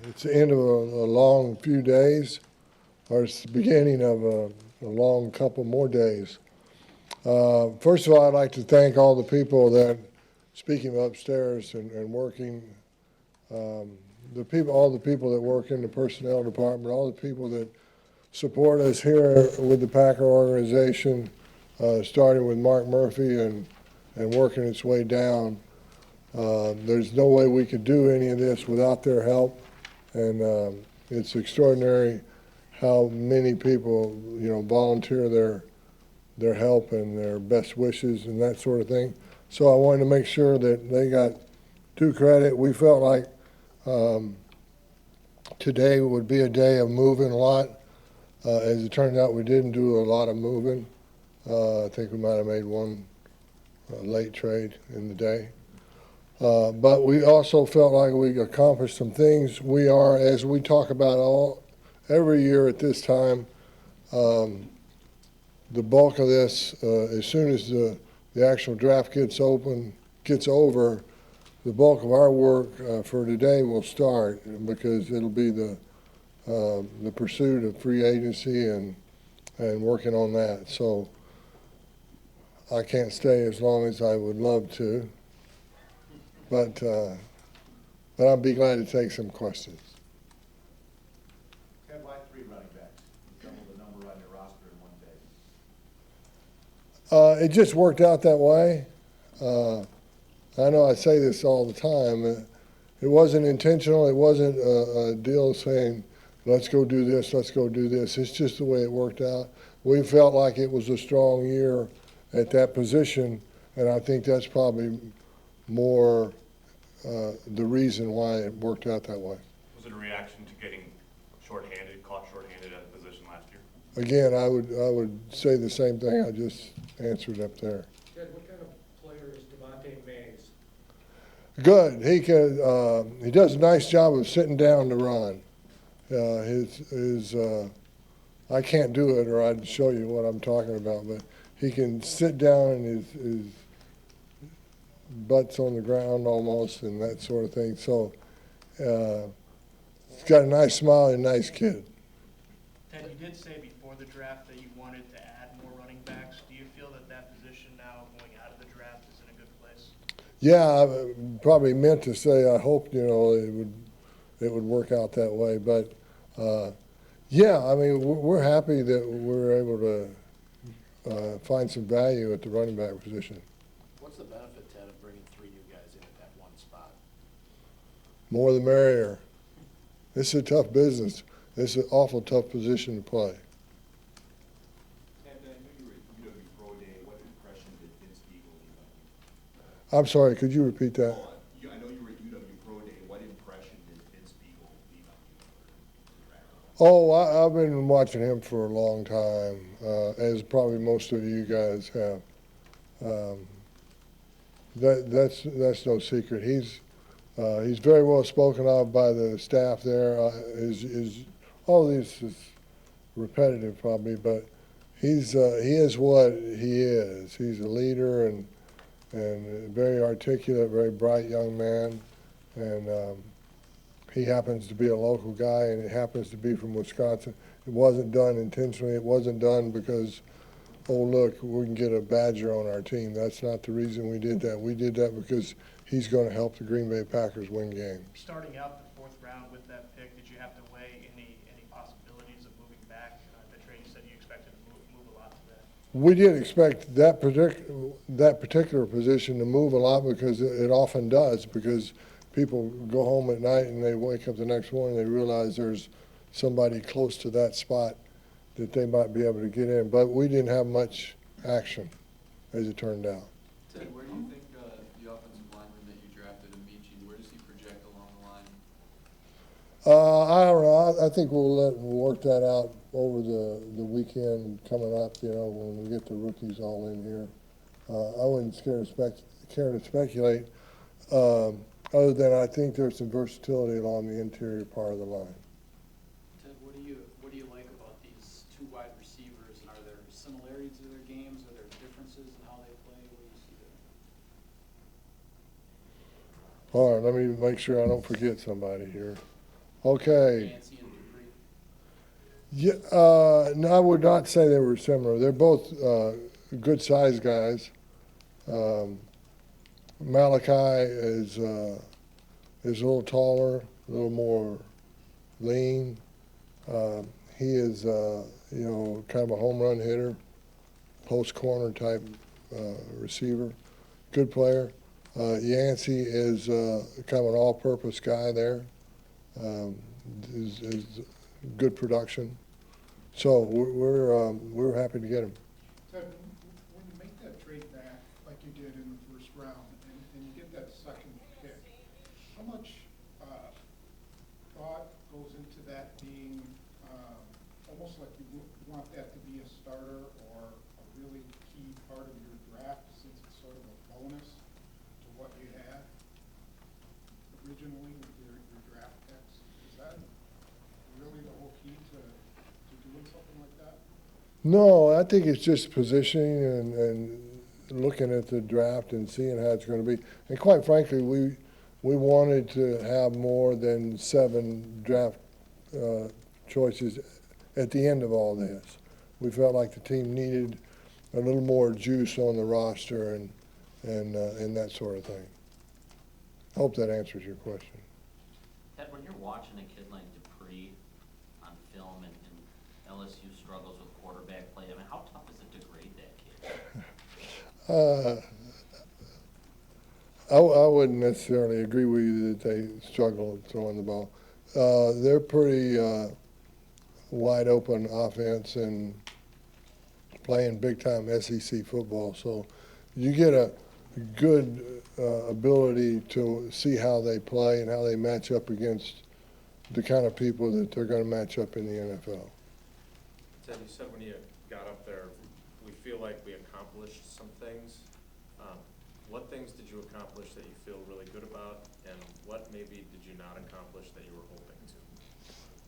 it's the end of a long few days, or it's the beginning of a long couple more days. First of all, I'd like to thank all the people that, speaking of upstairs and working, all the people that work in the personnel department, all the people that support us here with the Packer organization, starting with Mark Murphy and working its way down. There's no way we could do any of this without their help, and it's extraordinary how many people, volunteer their help and their best wishes and that sort of thing. So I wanted to make sure that they got due credit. We felt like today would be a day of moving a lot. As it turned out, we didn't do a lot of moving. I think we might have made one late trade in the day. But we also felt like we accomplished some things. We are, as we talk about every year at this time, the bulk of this, as soon as the actual draft gets over, the bulk of our work for today will start, because it'll be the pursuit of free agency and working on that. So I can't stay as long as I would love to, but I'd be glad to take some questions. Ted, why 3 running backs? You double the number on your roster in one day. It just worked out that way. I know I say this all the time. It wasn't intentional. It wasn't a deal saying, let's go do this, let's go do this. It's just the way it worked out. We felt like it was a strong year at that position, and I think that's probably more the reason why it worked out that way. Was it a reaction to getting caught shorthanded at a position last year? Again, I would say the same thing I just answered up there. Ted, what kind of player is Devontae Mays? Good. He does a nice job of sitting down to run. I can't do it, or I'd show you what I'm talking about, but he can sit down and his butt's on the ground almost and that sort of thing. So he's got a nice smile and a nice kid. Ted, you did say before the draft that you wanted to add more running backs. Do you feel that position now going out of the draft is in a good place? Yeah, I probably meant to say I hoped, it would work out that way. But, yeah, I mean, we're happy that we're able to find some value at the running back position. What's the benefit, Ted, of bringing 3 new guys in at that one spot? More the merrier. This is a tough business. This is an awful tough position to play. Ted, I knew you were at UW Pro Day. What impression did Vince Beagle leave on you? I'm sorry, could you repeat that? I know you were at UW Pro Day. What impression did Vince Beagle leave on you? Oh, I've been watching him for a long time, as probably most of you guys have. That's no secret. He's very well spoken of by the staff there. All this is repetitive probably, but he is what he is. He's a leader and a very articulate, very bright young man, and he happens to be a local guy, and it happens to be from Wisconsin. It wasn't done intentionally. It wasn't done because, oh, look, we can get a Badger on our team. That's not the reason we did that. We did that because he's going to help the Green Bay Packers win games. Starting out the 4th round with that pick, did you have to weigh any possibilities of moving back? The trade you said you expected to move a lot to that. We did expect that particular position to move a lot, because it often does, because people go home at night and they wake up the next morning and they realize there's somebody close to that spot that they might be able to get in. But we didn't have much action, as it turned out. Ted, where do you think the offensive lineman that you drafted, Amici, where does he project along the line? I don't know. I think we'll work that out over the weekend coming up, when we get the rookies all in here. I wouldn't care to speculate, other than I think there's some versatility along the interior part of the line. Ted, what do you like about these 2 wide receivers? And are there similarities to their games? Are there differences in how they play? What do you see there? All right, let me make sure I don't forget somebody here. Okay. Yancey and Dupree? Yeah, no, I would not say they were similar. They're both good-sized guys. Malachi is a little taller, a little more lean. He is, kind of a home run hitter, post corner type receiver. Good player. Yancey is kind of an all-purpose guy there. Is good production. So we're happy to get him. Ted, when you make that trade back, like you did in the first round, and you get that second pick, how much thought goes into that being almost like you want that to be a starter or a really key part of your draft, since it's sort of a bonus to what you had originally with your draft picks? Is that really the whole key to doing something like that? No, I think it's just positioning and looking at the draft and seeing how it's going to be. And quite frankly, we wanted to have more than 7 draft choices at the end of all this. We felt like the team needed a little more juice on the roster and that sort of thing. I hope that answers your question. Ted, when you're watching a kid like Dupree on film and LSU struggles with quarterback play, I mean, how tough is it to grade that kid? I wouldn't necessarily agree with you that they struggle throwing the ball. They're pretty wide open offense and playing big time SEC football. So you get a good ability to see how they play and how they match up against the kind of people that they're going to match up in the NFL. Ted, you said when you got up there, we feel like we accomplished some things. What things did you accomplish that you feel really good about, and what maybe did you not accomplish that you were hoping to?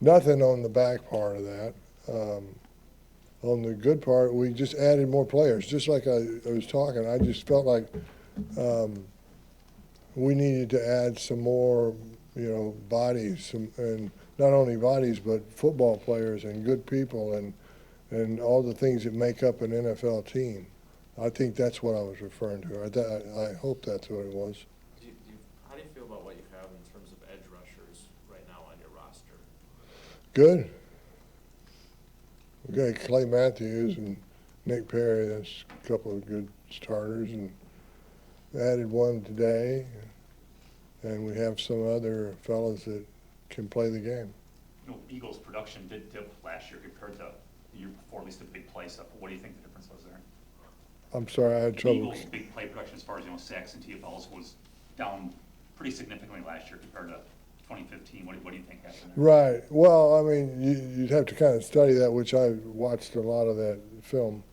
Nothing on the back part of that. On the good part, we just added more players. Just like I was talking, I just felt like we needed to add some more, bodies, and not only bodies, but football players and good people and all the things that make up an NFL team. I think that's what I was referring to. I hope that's what it was. How do you feel about what you have in terms of edge rushers right now on your roster? Good. We got Clay Matthews and Nick Perry. That's a couple of good starters, and added one today. And we have some other fellas that can play the game. Eagles' production did dip last year compared to the year before, at least the big play stuff. What do you think the difference was there? I'm sorry, I had trouble. Eagles' big play production as far as, sacks and TFLs was down pretty significantly last year compared to 2015. What do you think happened there? Right. Well, I mean, you'd have to kind of study that, which I watched a lot of that film,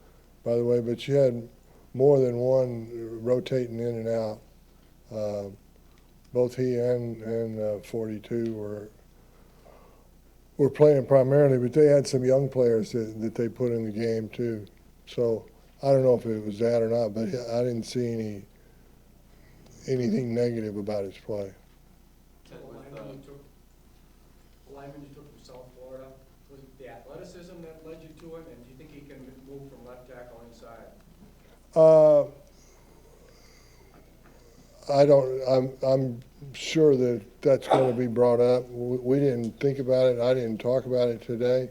by the way, but you had more than one rotating in and out. Both he and 42 were playing primarily, but they had some young players that they put in the game too. So I don't know if it was that or not, but I didn't see anything negative about his play. Ted, The lineman you took from South Florida, was it the athleticism that led you to it, and do you think he can move from left tackle inside? I'm sure that that's going to be brought up. We didn't think about it. I didn't talk about it today.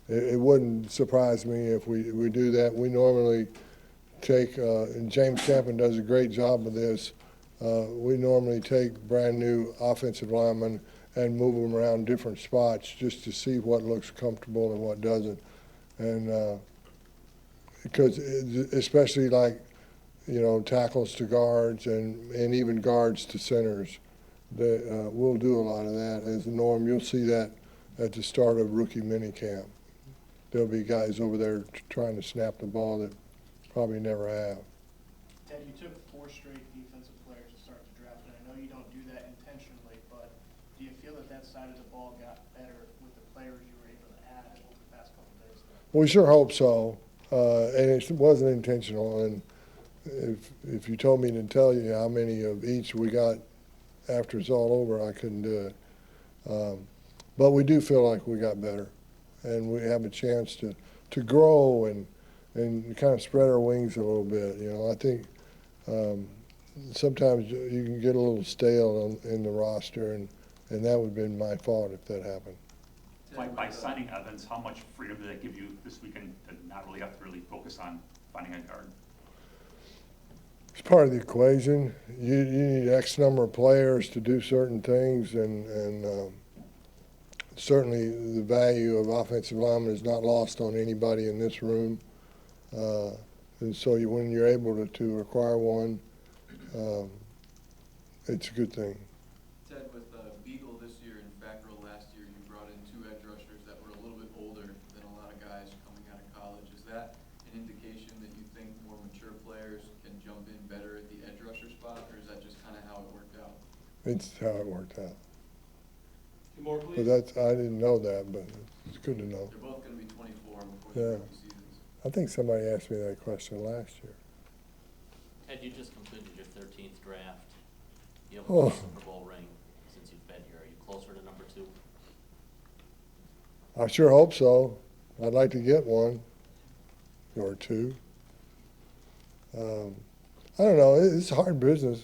It wouldn't surprise me if we do that. We normally take, and James Campen does a great job of this, we normally take brand new offensive linemen and move them around different spots just to see what looks comfortable and what doesn't. And because especially like, tackles to guards and even guards to centers, we'll do a lot of that. As a norm, you'll see that at the start of rookie minicamp. There'll be guys over there trying to snap the ball that probably never have. Ted, you took 4 straight defensive players to start the draft, and I know you don't do that intentionally, but do you feel that side of the ball got better with the players you were able to add over the past couple of days? We sure hope so, and it wasn't intentional. And if you told me to tell you how many of each we got after it's all over, I couldn't do it. but we do feel like we got better, and we have a chance to grow and kind of spread our wings a little bit. You know, I think sometimes you can get a little stale in the roster, and that would have been my fault if that happened. By signing Evans, how much freedom did that give you this weekend to not really have to really focus on finding a guard? It's part of the equation. You need X number of players to do certain things, and certainly the value of offensive linemen is not lost on anybody in this room. And so when you're able to acquire one, it's a good thing. Ted, with Beagle this year and Fackrell last year, you brought in 2 edge rushers that were a little bit older than a lot of guys coming out of college. Is that an indication that you think more mature players can jump in better at the edge rusher spot, or is that just kind of how it worked out? It's how it worked out. Two more, But please. I didn't know that, but it's good to know. They're both going to be 24 before Yeah. the rookie seasons. I think somebody asked me that question last year. Ted, you just completed your 13th draft. You have Oh. a Super Bowl ring since you've been here. Are you closer to number 2? I sure hope so. I'd like to get one or 2. I don't know. It's hard business.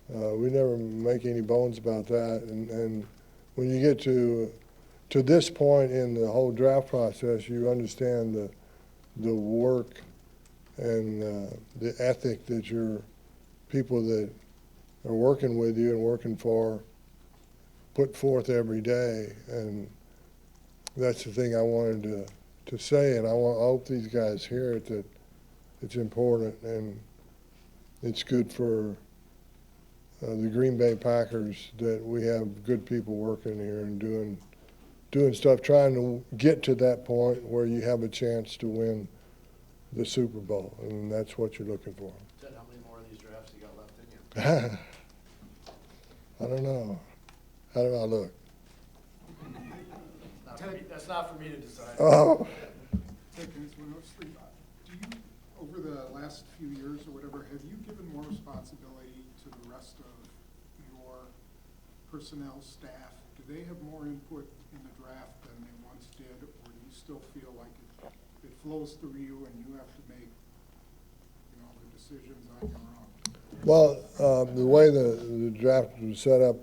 We never make any bones about that. And when you get to this point in the whole draft process, you understand the work and the ethic that your people that are working with you and working for put forth every day. And that's the thing I wanted to say, and I hope these guys hear it, that it's important and it's good for the Green Bay Packers that we have good people working here and doing stuff, trying to get to that point where you have a chance to win the Super Bowl, and that's what you're looking for. Ted, how many more of these drafts you got left in you? I don't know. How do I look? That's not for me to decide. Oh, Ted, can I ask one other thing? Do you, over the last few years or whatever, have you given more responsibility to the rest of your personnel staff? Do they have more input in the draft than they once did, or do you still feel like it flows through you and you have to make, the decisions on your own? well, the way the draft was set up,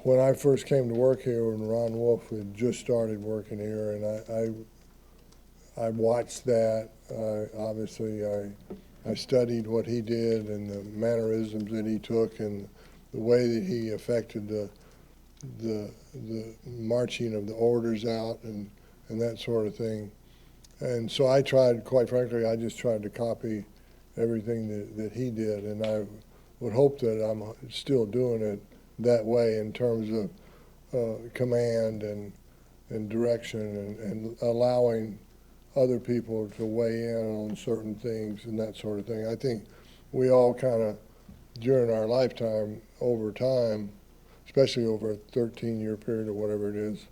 when I first came to work here, when Ron Wolf had just started working here, and I watched that. Obviously, I studied what he did and the mannerisms that he took and the way that he affected the marching of the orders out and that sort of thing. And so I tried, quite frankly, I just tried to copy everything that he did, and I would hope that I'm still doing it that way in terms of command and direction and allowing other people to weigh in on certain things and that sort of thing. I think we all kind of, during our lifetime, over time, especially over a 13-year period or whatever it is,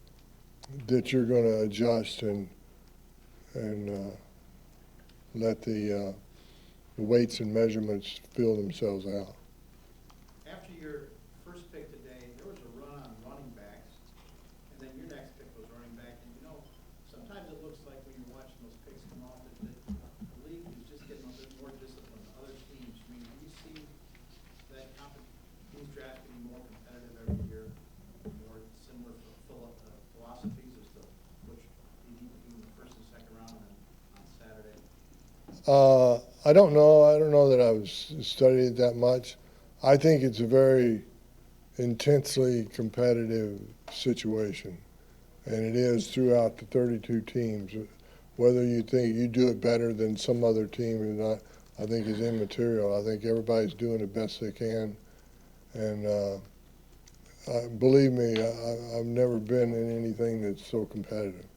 that you're going to adjust and let the weights and measurements fill themselves out. After your first pick today, there was a run on running backs, and then your next pick was running back. And sometimes it looks like when you're watching those picks come off that the league is just getting a bit more disciplined than other teams. I mean, do you see that these drafts getting more competitive every year, more similar philosophies as to which you need to do in the first and second round and on Saturday? I don't know. I don't know that I've studied it that much. I think it's a very intensely competitive situation, and it is throughout the 32 teams. Whether you think you do it better than some other team or not, I think is immaterial. I think everybody's doing the best they can, and believe me, I've never been in anything that's so competitive.